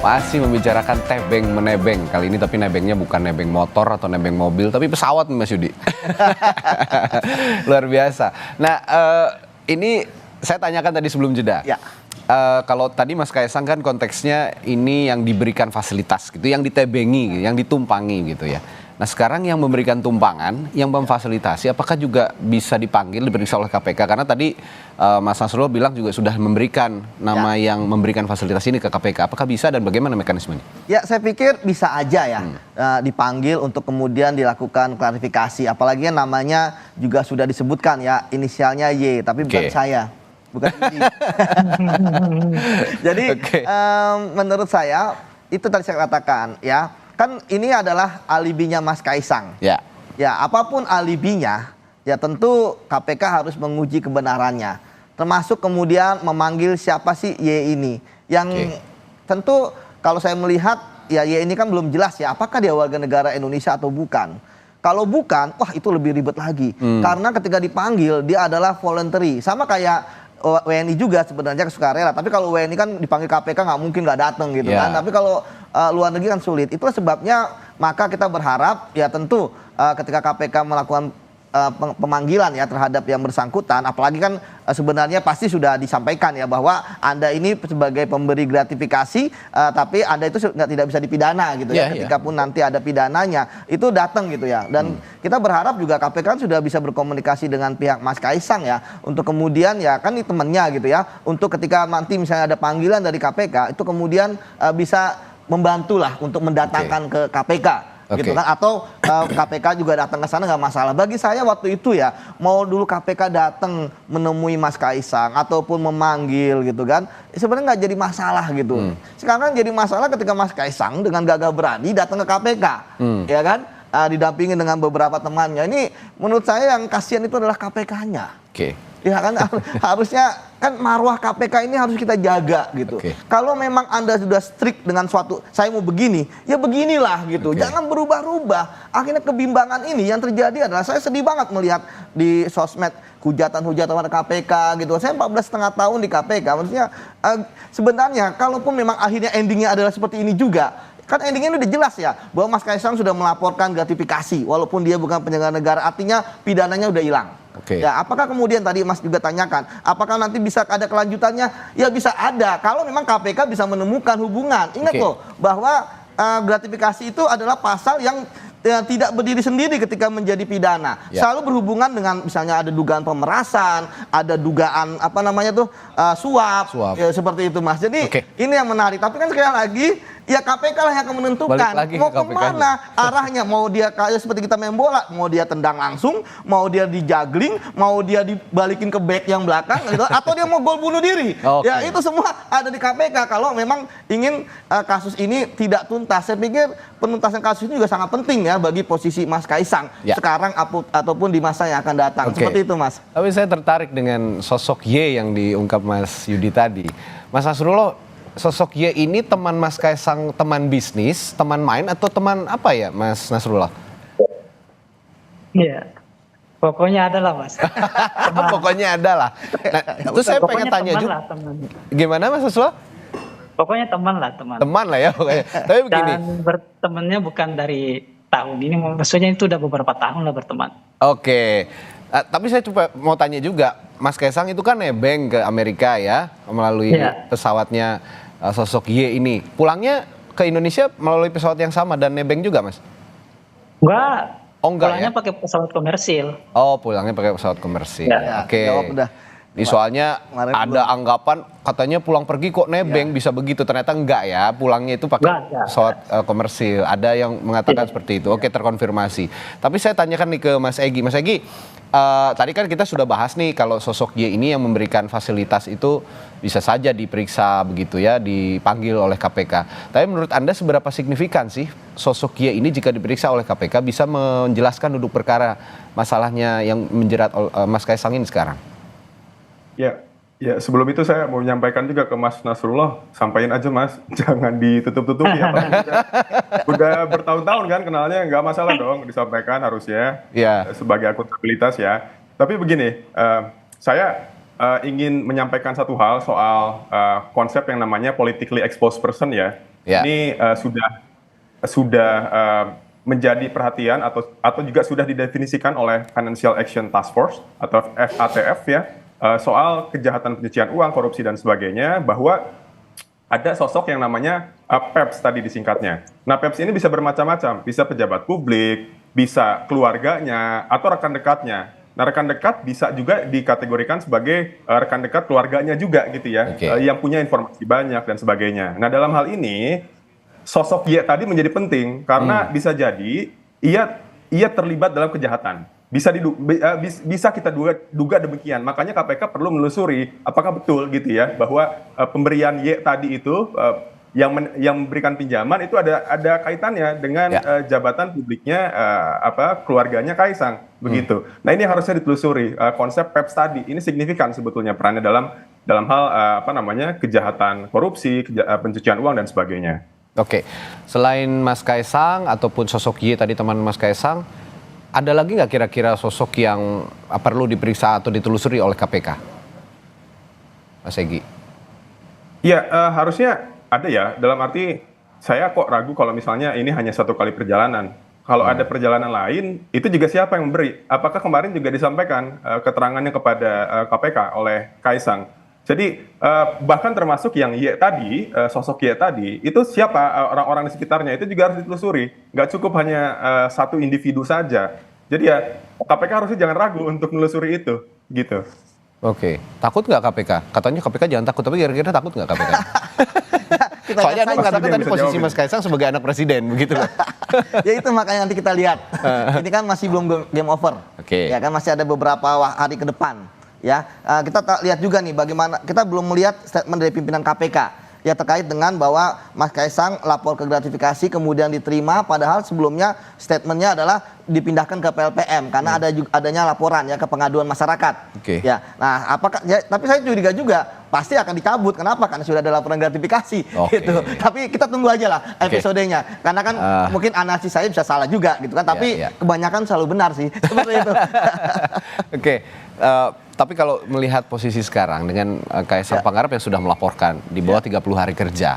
Masih membicarakan tebeng menebeng. Kali ini tapi nebengnya bukan nebeng motor atau nebeng mobil, tapi pesawat nih Mas Yudi. Luar biasa. Nah, ini saya tanyakan tadi sebelum jeda. Ya. Kalau tadi Mas Kaisang kan konteksnya ini yang diberikan fasilitas gitu, yang ditebengi, gitu, yang ditumpangi gitu ya. Nah sekarang yang memberikan tumpangan, yang memfasilitasi, apakah juga bisa dipanggil, diperiksa oleh KPK? Karena tadi Mas Nasrullah bilang juga sudah memberikan nama yang memberikan fasilitas ini ke KPK. Apakah bisa dan bagaimana mekanismenya? Ya, saya pikir bisa aja ya dipanggil untuk kemudian dilakukan klarifikasi. Apalagi yang namanya juga sudah disebutkan ya, inisialnya Y, tapi bukan saya. Bukan ini. Jadi menurut saya itu tadi saya katakan ya, kan ini adalah alibinya Mas Kaisang. Ya. Ya, apapun alibinya, ya tentu KPK harus menguji kebenarannya. Termasuk kemudian memanggil siapa sih Y ini. Yang tentu kalau saya melihat ya Y ini kan belum jelas ya apakah dia warga negara Indonesia atau bukan. Kalau bukan, wah itu lebih ribet lagi. Karena ketika dipanggil dia adalah voluntary. Sama kayak WNI juga sebenarnya sukarela, tapi kalau WNI kan dipanggil KPK nggak mungkin nggak datang gitu kan. Tapi kalau luar negeri kan sulit. Itulah sebabnya maka kita berharap ya tentu ketika KPK melakukan pemanggilan ya terhadap yang bersangkutan, apalagi kan sebenarnya pasti sudah disampaikan ya bahwa Anda ini sebagai pemberi gratifikasi, tapi Anda itu tidak bisa dipidana gitu ya. Ketika pun nanti ada pidananya itu datang gitu ya. Dan kita berharap juga KPK kan sudah bisa berkomunikasi dengan pihak Mas Kaisang ya untuk kemudian ya kan ini temannya gitu ya, untuk ketika nanti misalnya ada panggilan dari KPK itu kemudian bisa membantulah untuk mendatangkan ke KPK. Gitu kan, atau KPK juga datang ke sana nggak masalah. Bagi saya waktu itu ya, mau dulu KPK datang menemui Mas Kaisang ataupun memanggil gitu kan, sebenarnya nggak jadi masalah gitu. Sekarang jadi masalah ketika Mas Kaisang dengan gagah berani datang ke KPK, ya kan, didampingi dengan beberapa temannya. Ini menurut saya yang kasihan itu adalah KPK-nya. Ya kan harusnya kan marwah KPK ini harus kita jaga gitu. Kalau memang Anda sudah strict dengan suatu, saya mau begini, ya beginilah gitu. Jangan berubah-ubah. Akhirnya kebimbangan ini yang terjadi adalah saya sedih banget melihat di sosmed hujatan-hujatan pada KPK gitu. Saya 14,5 tahun di KPK. Maksudnya sebenarnya kalaupun memang akhirnya endingnya adalah seperti ini juga, kan endingnya udah jelas ya bahwa Mas Kaisang sudah melaporkan gratifikasi walaupun dia bukan penyelenggara negara, artinya pidananya udah hilang. Ya, apakah kemudian tadi Mas juga tanyakan, apakah nanti bisa ada kelanjutannya? Ya bisa ada, kalau memang KPK bisa menemukan hubungan. Ingat loh, bahwa gratifikasi itu adalah pasal yang tidak berdiri sendiri ketika menjadi pidana. Selalu berhubungan dengan misalnya ada dugaan pemerasan, ada dugaan apa namanya tuh suap. Ya, seperti itu Mas. Jadi ini yang menarik. Tapi kan sekali lagi ya KPK lah yang akan menentukan mau kemana arahnya. Mau dia kayak seperti kita main bola, mau dia tendang langsung, mau dia dijagling, mau dia dibalikin ke back yang belakang gitu, atau dia mau gol bunuh diri. Ya itu semua ada di KPK kalau memang ingin kasus ini tidak tuntas. Saya pikir penuntasan kasus ini juga sangat penting ya bagi posisi Mas Kaisang sekarang ataupun di masa yang akan datang. Seperti itu Mas. Tapi saya tertarik dengan sosok Y yang diungkap Mas Yudi tadi. Mas Nasrullah, sosok Y ini teman Mas Kaisang, teman bisnis, teman main, atau teman apa ya Mas Nasrullah? Iya, pokoknya ada lah Mas. Pokoknya ada lah. Nah, itu saya pengen tanya juga. Gimana Mas Nasrullah? Pokoknya teman lah, teman. Teman lah ya pokoknya. Tapi begini. Dan bertemannya bukan dari tahun ini, maksudnya itu udah beberapa tahun lah berteman. Tapi saya coba mau tanya juga, Mas Kaisang itu kan nebeng ke Amerika ya, melalui pesawatnya sosok Y ini. Pulangnya ke Indonesia melalui pesawat yang sama dan nebeng juga Mas? Enggak. Pulangnya pakai pesawat komersil. Pulangnya pakai pesawat komersil. Jawab udah. Ini soalnya ada anggapan katanya pulang pergi kok nebeng bisa begitu, ternyata enggak ya, pulangnya itu pakai pesawat komersil. Ada yang mengatakan seperti itu. Terkonfirmasi. Tapi saya tanyakan nih ke Mas Egy. Mas Egy, tadi kan kita sudah bahas nih kalau sosok Y ini yang memberikan fasilitas itu bisa saja diperiksa begitu ya, dipanggil oleh KPK. Tapi menurut Anda seberapa signifikan sih sosok Y ini jika diperiksa oleh KPK bisa menjelaskan duduk perkara masalahnya yang menjerat Mas Kaisang ini sekarang? Ya sebelum itu saya mau menyampaikan juga ke Mas Nasrullah, sampaikan aja Mas, jangan ditutup-tutupi ya. Udah bertahun-tahun kan kenalnya, nggak masalah dong disampaikan harusnya sebagai akuntabilitas ya. Tapi begini, saya ingin menyampaikan satu hal soal konsep yang namanya politically exposed person ya. Ya. Ini sudah menjadi perhatian atau juga sudah didefinisikan oleh Financial Action Task Force atau FATF ya, soal kejahatan pencucian uang, korupsi dan sebagainya, bahwa ada sosok yang namanya PEPS tadi disingkatnya. Nah, PEPS ini bisa bermacam-macam, bisa pejabat publik, bisa keluarganya atau rekan dekatnya. Nah, rekan dekat bisa juga dikategorikan sebagai rekan dekat keluarganya juga gitu ya, yang punya informasi banyak dan sebagainya. Nah, dalam hal ini sosok Y tadi menjadi penting karena bisa jadi ia terlibat dalam kejahatan. Bisa kita duga demikian. Makanya KPK perlu menelusuri apakah betul gitu ya bahwa pemberian Y tadi itu yang memberikan pinjaman itu ada kaitannya dengan jabatan publiknya keluarganya Kaisang begitu. Nah, ini harusnya ditelusuri konsep PEPS tadi. Ini signifikan sebetulnya perannya dalam hal kejahatan korupsi, pencucian uang dan sebagainya. Oke, selain Mas Kaisang ataupun sosok Y tadi teman Mas Kaisang, ada lagi nggak kira-kira sosok yang perlu diperiksa atau ditelusuri oleh KPK? Mas Egy? Ya, harusnya ada ya, dalam arti saya kok ragu kalau misalnya ini hanya satu kali perjalanan. Kalau ada perjalanan lain, itu juga siapa yang memberi? Apakah kemarin juga disampaikan keterangannya kepada KPK oleh Kaisang? Jadi bahkan termasuk yang Y tadi, sosok Y tadi, itu siapa orang-orang di sekitarnya, itu juga harus ditelusuri. Nggak cukup hanya satu individu saja. Jadi ya KPK harusnya jangan ragu untuk menelusuri itu, gitu. Oke, takut nggak KPK? Katanya KPK jangan takut, tapi kira-kira takut nggak KPK? Soalnya Anda mengatakan tadi posisi Mas Kaisang sebagai anak presiden, begitu loh. Ya itu makanya nanti kita lihat. Ini kan masih belum game over. Ya kan masih ada beberapa hari ke depan. Ya, kita lihat juga nih bagaimana kita belum melihat statement dari pimpinan KPK ya terkait dengan bahwa Mas Kaisang lapor ke gratifikasi kemudian diterima, padahal sebelumnya statementnya adalah dipindahkan ke PLPM karena adanya laporan ya ke pengaduan masyarakat. Ya, nah tapi saya curiga juga pasti akan dicabut. Kenapa? Karena sudah ada laporan gratifikasi gitu. Tapi kita tunggu aja lah episodenya. Karena kan mungkin analisis saya bisa salah juga gitu kan. Tapi kebanyakan selalu benar sih. Seperti itu. Tapi kalau melihat posisi sekarang dengan Kaisang Pangarep yang sudah melaporkan di bawah 30 hari kerja.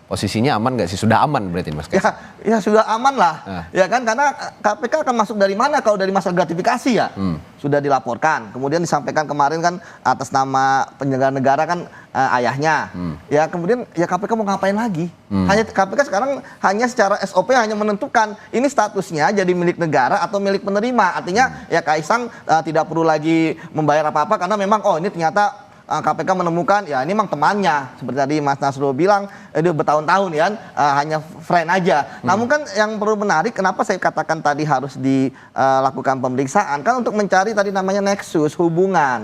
Posisinya aman nggak sih? Sudah aman berarti Mas Kaisang? Ya sudah aman lah. Ya kan karena KPK akan masuk dari mana kalau dari masa gratifikasi ya? Sudah dilaporkan. Kemudian disampaikan kemarin kan atas nama penyelenggara negara kan ayahnya. Ya kemudian ya KPK mau ngapain lagi? Hanya KPK sekarang hanya secara SOP hanya menentukan ini statusnya jadi milik negara atau milik penerima. Artinya ya Kaisang tidak perlu lagi membayar apa-apa karena memang ini ternyata KPK menemukan ya ini memang temannya seperti tadi Mas Nasrul bilang dia bertahun-tahun ya hanya friend aja. Namun kan yang perlu menarik kenapa saya katakan tadi harus dilakukan pemeriksaan kan untuk mencari tadi namanya nexus hubungan.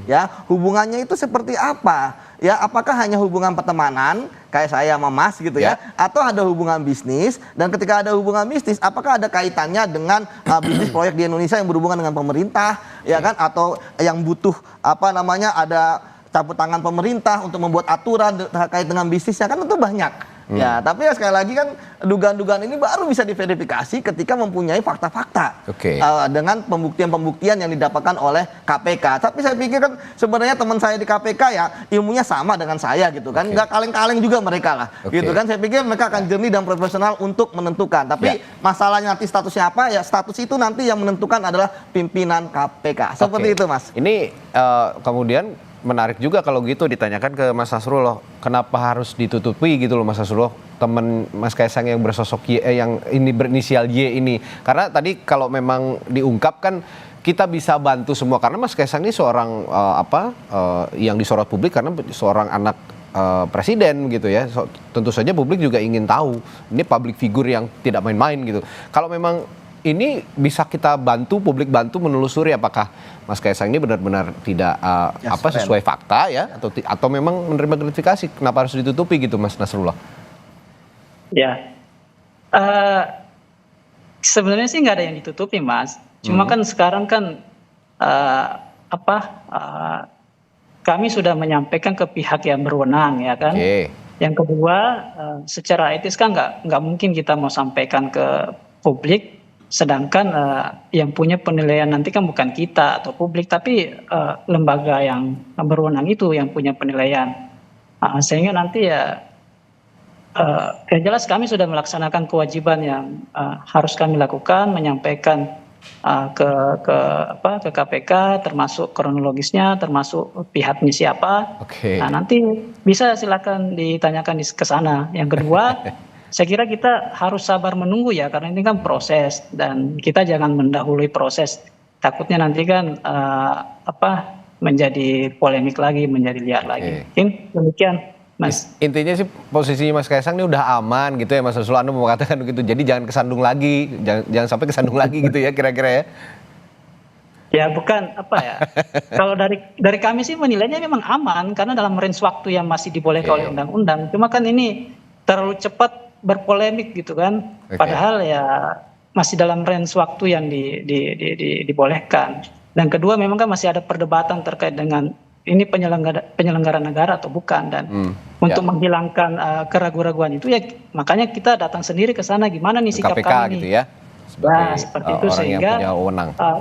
Ya, hubungannya itu seperti apa? Ya, apakah hanya hubungan pertemanan kayak saya sama Mas gitu ya, atau ada hubungan bisnis, dan ketika ada hubungan bisnis apakah ada kaitannya dengan bisnis proyek di Indonesia yang berhubungan dengan pemerintah ya kan, atau yang butuh ada campur tangan pemerintah untuk membuat aturan terkait dengan bisnisnya kan, tentu banyak. Ya, tapi ya sekali lagi kan dugaan-dugaan ini baru bisa diverifikasi ketika mempunyai fakta-fakta dengan pembuktian-pembuktian yang didapatkan oleh KPK. Tapi saya pikir kan sebenarnya teman saya di KPK ya ilmunya sama dengan saya gitu kan, nggak kaleng-kaleng juga mereka lah, gitu kan. Saya pikir mereka akan jernih dan profesional untuk menentukan. Tapi masalahnya nanti statusnya apa ya, status itu nanti yang menentukan adalah pimpinan KPK. Seperti itu Mas. Ini kemudian menarik juga kalau gitu ditanyakan ke Mas Nasrullah, kenapa harus ditutupi gitu loh Mas Nasrullah, teman Mas Kaisang yang bersosok Y, yang ini berinisial Y ini. Karena tadi kalau memang diungkap kan kita bisa bantu semua, karena Mas Kaisang ini seorang yang disorot publik karena seorang anak presiden gitu ya. Tentu saja publik juga ingin tahu, ini public figure yang tidak main-main gitu. Kalau memang ini bisa kita bantu, publik bantu menelusuri apakah Mas Kaisang ini benar-benar tidak sesuai fakta ya, atau memang menerima gratifikasi, kenapa harus ditutupi gitu Mas Nasrullah? Ya, sebenarnya sih nggak ada yang ditutupi Mas. Cuma kan sekarang kan kami sudah menyampaikan ke pihak yang berwenang ya kan. Yang kedua, secara etis kan nggak mungkin kita mau sampaikan ke publik. Sedangkan yang punya penilaian nanti kan bukan kita atau publik, tapi lembaga yang berwenang itu yang punya penilaian. Sehingga nanti ya Yang jelas kami sudah melaksanakan kewajiban yang harus kami lakukan, menyampaikan ke KPK, termasuk kronologisnya, termasuk pihaknya siapa. Oke. Nah, nanti bisa silakan ditanyakan ke sana. Yang kedua, saya kira kita harus sabar menunggu ya, karena ini kan proses dan kita jangan mendahului proses. Takutnya nanti kan menjadi polemik lagi, menjadi liar lagi. Mungkin demikian, Mas. Intinya sih posisinya Mas Kaisang ini udah aman gitu ya, Mas Nasrullah, Anda mau mengatakan begitu. Jadi jangan kesandung lagi, jangan sampai kesandung lagi gitu ya kira-kira ya. Ya bukan kalau dari kami sih menilainya memang aman karena dalam range waktu yang masih dibolehkan oleh undang-undang. Cuma kan ini terlalu cepat berpolemik gitu kan. Padahal ya masih dalam range waktu yang dibolehkan. Dan kedua memang kan masih ada perdebatan terkait dengan ini penyelenggara negara atau bukan, dan untuk menghilangkan keraguan-raguan itu ya makanya kita datang sendiri ke sana, gimana nih sikap KPK kami gitu ya. Seperti itu sehingga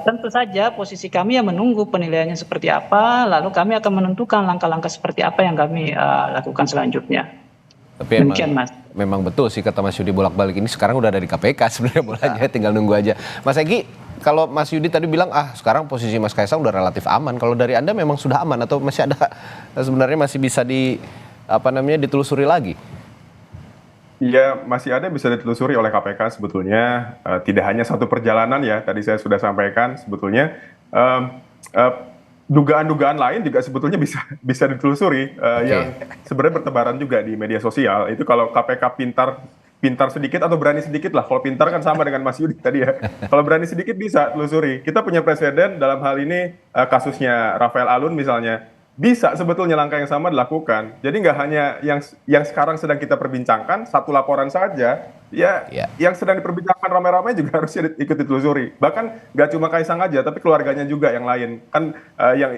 tentu saja posisi kami yang menunggu penilaiannya seperti apa, lalu kami akan menentukan langkah-langkah seperti apa yang kami lakukan selanjutnya. Tapi memang betul sih kata Mas Yudi, bolak-balik ini sekarang udah ada di KPK sebenarnya, bolanya tinggal nunggu aja. Mas Egy, kalau Mas Yudi tadi bilang sekarang posisi Mas Kaisang udah relatif aman. Kalau dari Anda memang sudah aman atau masih ada sebenarnya masih bisa ditelusuri lagi? Iya, masih ada bisa ditelusuri oleh KPK sebetulnya. Tidak hanya satu perjalanan ya, tadi saya sudah sampaikan sebetulnya. Dugaan-dugaan lain juga sebetulnya bisa ditelusuri yang sebenarnya bertebaran juga di media sosial. Itu kalau KPK pintar sedikit atau berani sedikit lah. Kalau pintar kan sama dengan Mas Yudi tadi ya. Kalau berani sedikit bisa telusuri. Kita punya presiden dalam hal ini kasusnya Rafael Alun misalnya. Bisa sebetulnya langkah yang sama dilakukan. Jadi nggak hanya yang sekarang sedang kita perbincangkan, satu laporan saja, yang sedang diperbincangkan ramai-ramai juga harusnya ikut ditelusuri. Bahkan nggak cuma Kaisang aja, tapi keluarganya juga yang lain. Kan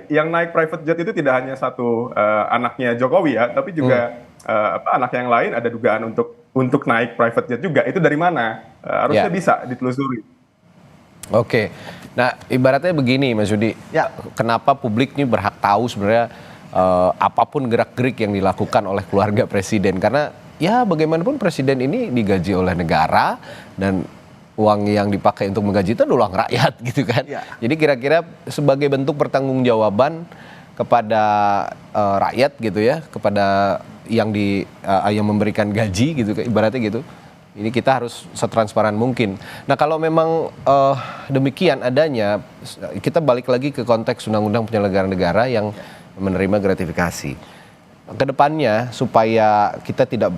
yang naik private jet itu tidak hanya satu anaknya Jokowi ya, tapi juga anak yang lain ada dugaan untuk naik private jet juga. Itu dari mana? Harusnya bisa ditelusuri. Oke, nah ibaratnya begini Mas Yudi, kenapa publik ini berhak tahu sebenarnya apapun gerak-gerik yang dilakukan oleh keluarga presiden, karena ya bagaimanapun presiden ini digaji oleh negara dan uang yang dipakai untuk menggaji itu adalah uang rakyat gitu kan. Jadi kira-kira sebagai bentuk pertanggungjawaban kepada rakyat gitu ya, kepada yang memberikan gaji gitu, ibaratnya gitu. Ini kita harus setransparan mungkin. Nah kalau memang demikian adanya, kita balik lagi ke konteks Undang-Undang Penyelenggaraan Negara yang menerima gratifikasi. Kedepannya supaya kita tidak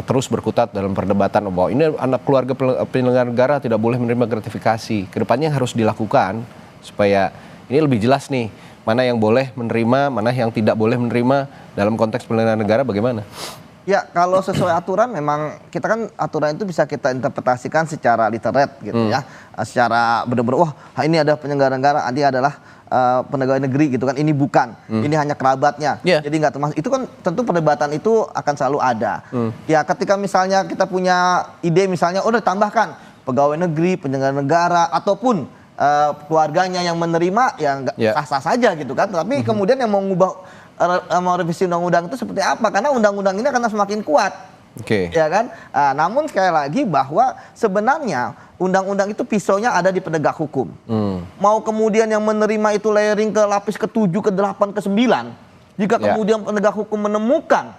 terus berkutat dalam perdebatan bahwa ini anak keluarga penyelenggara negara tidak boleh menerima gratifikasi. Kedepannya yang harus dilakukan supaya ini lebih jelas nih, mana yang boleh menerima, mana yang tidak boleh menerima dalam konteks penyelenggaraan negara, bagaimana? Ya, kalau sesuai aturan memang kita kan aturan itu bisa kita interpretasikan secara literat gitu ya. Secara benar-benar ini ada penyelenggara negara, ini adalah pegawai negeri gitu kan. Ini bukan. Ini hanya kerabatnya. Jadi nggak termasuk. Itu kan tentu perdebatan itu akan selalu ada. Ya, ketika misalnya kita punya ide misalnya ditambahkan pegawai negeri, penyelenggara negara ataupun keluarganya yang menerima ya sah-sah saja gitu kan. Tapi kemudian yang mau revisi undang-undang itu seperti apa? Karena undang-undang ini akan semakin kuat, ya kan? Namun sekali lagi bahwa sebenarnya undang-undang itu pisaunya ada di penegak hukum. Mau kemudian yang menerima itu layering ke lapis ke-7, ke-8, ke-9, jika kemudian penegak hukum menemukan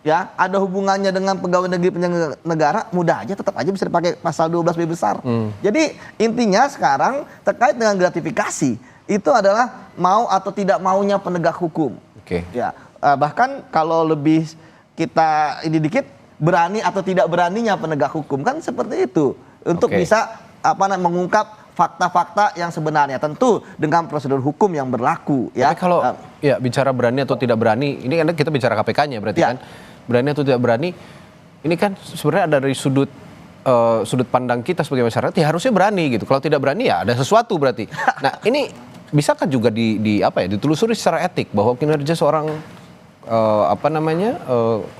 ya ada hubungannya dengan pegawai negeri penyelenggara negara, mudah aja tetap aja bisa dipakai pasal 12B besar. Jadi intinya sekarang terkait dengan gratifikasi itu adalah mau atau tidak maunya penegak hukum. Ya, bahkan kalau lebih kita ini dikit, berani atau tidak beraninya penegak hukum kan seperti itu untuk bisa mengungkap fakta-fakta yang sebenarnya, tentu dengan prosedur hukum yang berlaku. Ya. Tapi kalau bicara berani atau tidak berani, ini kan kita bicara KPK-nya berarti kan, berani atau tidak berani, ini kan sebenarnya ada dari sudut pandang kita sebagai masyarakat, ya harusnya berani gitu. Kalau tidak berani ya ada sesuatu berarti. Nah ini bisakah juga ditelusuri secara etik bahwa kinerja seorang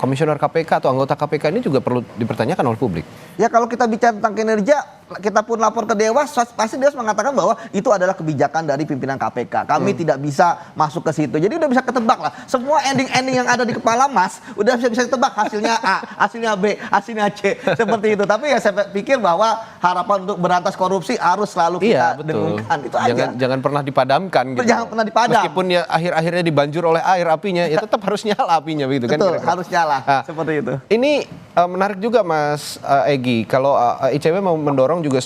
komisioner KPK atau anggota KPK ini juga perlu dipertanyakan oleh publik? Ya kalau kita bicara tentang kinerja, kita pun lapor ke Dewas, pasti Dewas mengatakan bahwa itu adalah kebijakan dari pimpinan KPK. Kami tidak bisa masuk ke situ. Jadi udah bisa ketebak lah. Semua ending-ending yang ada di kepala Mas udah bisa ditebak. Hasilnya A, hasilnya B, hasilnya C. Seperti itu. Tapi ya saya pikir bahwa harapan untuk berantas korupsi harus selalu kita dengungkan. Itu aja. Jangan pernah dipadamkan gitu. Jangan pernah dipadam. Meskipun ya akhir-akhirnya dibanjur oleh air apinya, ya tetap harus nyala apinya begitu kan. Betul, harus nyala. Nah, seperti itu. Ini menarik juga Mas Egy. Kalau ICW mau mendorong juga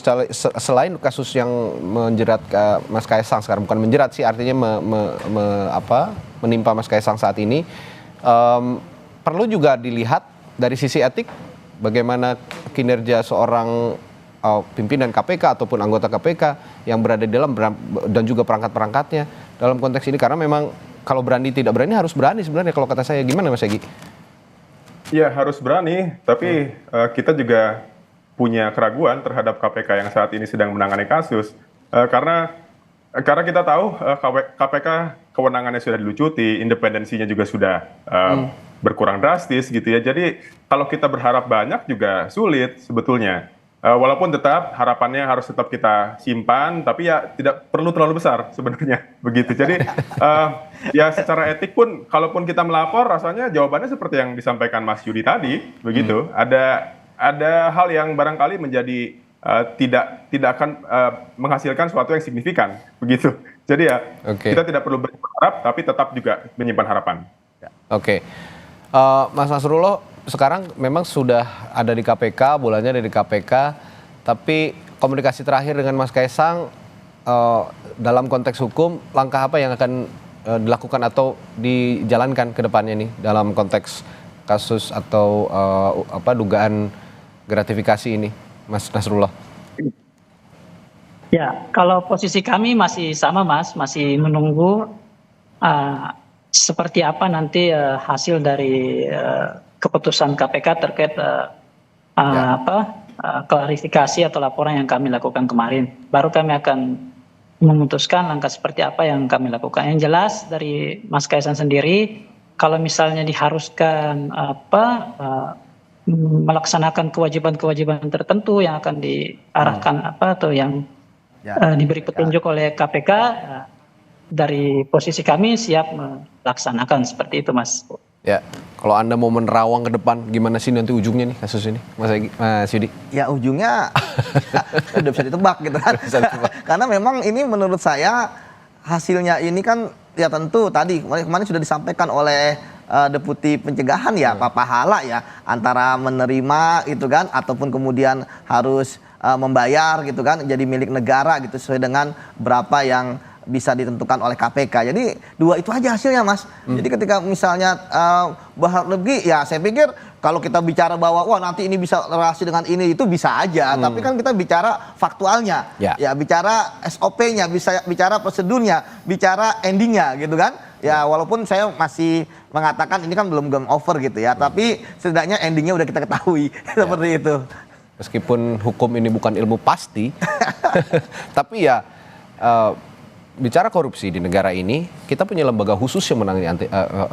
selain kasus yang menjerat Mas Kaisang sekarang, bukan menjerat sih, artinya menimpa Mas Kaisang saat ini, perlu juga dilihat dari sisi etik bagaimana kinerja seorang pimpinan KPK ataupun anggota KPK yang berada di dalam dan juga perangkat-perangkatnya dalam konteks ini, karena memang kalau berani tidak berani harus berani sebenarnya kalau kata saya. Gimana Mas Egy? Ya harus berani, tapi kita juga punya keraguan terhadap KPK yang saat ini sedang menangani kasus, karena kita tahu KPK kewenangannya sudah dilucuti, independensinya juga sudah berkurang drastis gitu ya. Jadi kalau kita berharap banyak juga sulit sebetulnya. Walaupun tetap harapannya harus tetap kita simpan, tapi ya tidak perlu terlalu besar sebenarnya begitu. Jadi ya secara etik pun, kalaupun kita melapor, rasanya jawabannya seperti yang disampaikan Mas Yudi tadi, begitu. Ada hal yang barangkali menjadi tidak akan menghasilkan sesuatu yang signifikan, begitu. Jadi ya kita tidak perlu berharap, tapi tetap juga menyimpan harapan. Oke. Mas Nasrullah sekarang memang sudah ada di KPK, bolanya ada di KPK, tapi komunikasi terakhir dengan Mas Kaisang dalam konteks hukum, langkah apa yang akan dilakukan atau dijalankan ke depannya nih dalam konteks kasus atau dugaan gratifikasi ini, Mas Nasrullah? Ya, kalau posisi kami masih sama Mas, masih menunggu seperti apa nanti hasil dari keputusan KPK terkait klarifikasi atau laporan yang kami lakukan kemarin. Baru kami akan memutuskan langkah seperti apa yang kami lakukan. Yang jelas dari Mas Kaisang sendiri, kalau misalnya diharuskan melaksanakan kewajiban-kewajiban tertentu yang akan diarahkan atau yang diberi petunjuk oleh KPK, dari posisi kami siap melaksanakan seperti itu Mas. Ya, kalau Anda mau menerawang ke depan, gimana sih nanti ujungnya nih kasus ini, Mas Yudi? Ya ujungnya udah bisa ditebak gitu kan. Karena memang ini menurut saya hasilnya ini kan ya tentu tadi kemarin sudah disampaikan oleh Deputi Pencegahan ya, Pak Pahala ya, antara menerima gitu kan ataupun kemudian harus membayar gitu kan, jadi milik negara gitu sesuai dengan berapa yang bisa ditentukan oleh KPK. Jadi dua itu aja hasilnya Mas. Jadi ketika misalnya berharap lebih, ya saya pikir kalau kita bicara bahwa wah nanti ini bisa relasi dengan ini, itu bisa aja. Tapi kan kita bicara faktualnya, ya bicara SOP-nya, bisa bicara prosedurnya, bicara endingnya gitu kan. Ya walaupun saya masih mengatakan ini kan belum game over gitu ya, tapi setidaknya endingnya udah kita ketahui seperti itu. Meskipun hukum ini bukan ilmu pasti, tapi ya bicara korupsi di negara ini, kita punya lembaga khusus yang menangani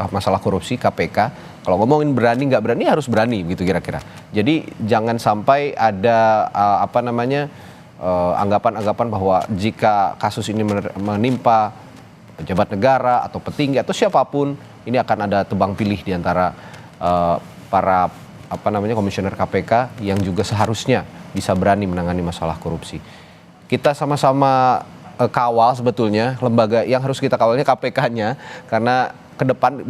masalah korupsi, KPK. Kalau ngomongin berani nggak berani, harus berani gitu kira-kira. Jadi jangan sampai ada anggapan-anggapan bahwa jika kasus ini menimpa pejabat negara atau petinggi atau siapapun, ini akan ada tebang pilih di antara para komisioner KPK yang juga seharusnya bisa berani menangani masalah korupsi. Kita sama-sama kawal sebetulnya, lembaga yang harus kita kawalnya KPK-nya, karena ke depan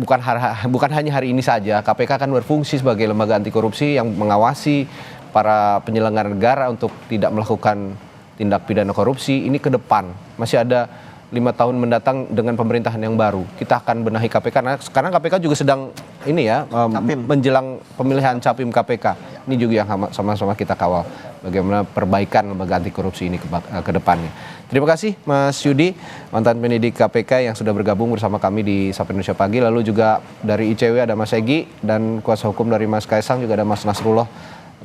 bukan hanya hari ini saja, KPK akan berfungsi sebagai lembaga anti korupsi yang mengawasi para penyelenggara negara untuk tidak melakukan tindak pidana korupsi. Ini ke depan masih ada 5 tahun mendatang dengan pemerintahan yang baru. Kita akan benahi KPK, karena sekarang KPK juga sedang menjelang pemilihan Capim KPK. Ini juga yang sama-sama kita kawal bagaimana perbaikan lembaga anti korupsi ini ke depannya. Terima kasih Mas Yudi, mantan penyidik KPK yang sudah bergabung bersama kami di Sapa Indonesia Pagi. Lalu juga dari ICW ada Mas Egy, dan kuasa hukum dari Mas Kaisang juga ada Mas Nasrullah.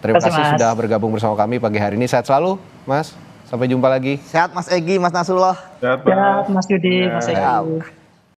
Terima kasih sudah bergabung bersama kami pagi hari ini. Sehat selalu Mas, sampai jumpa lagi. Sehat Mas Egy, Mas Nasrullah. Sehat Mas Yudi, Mas Egy.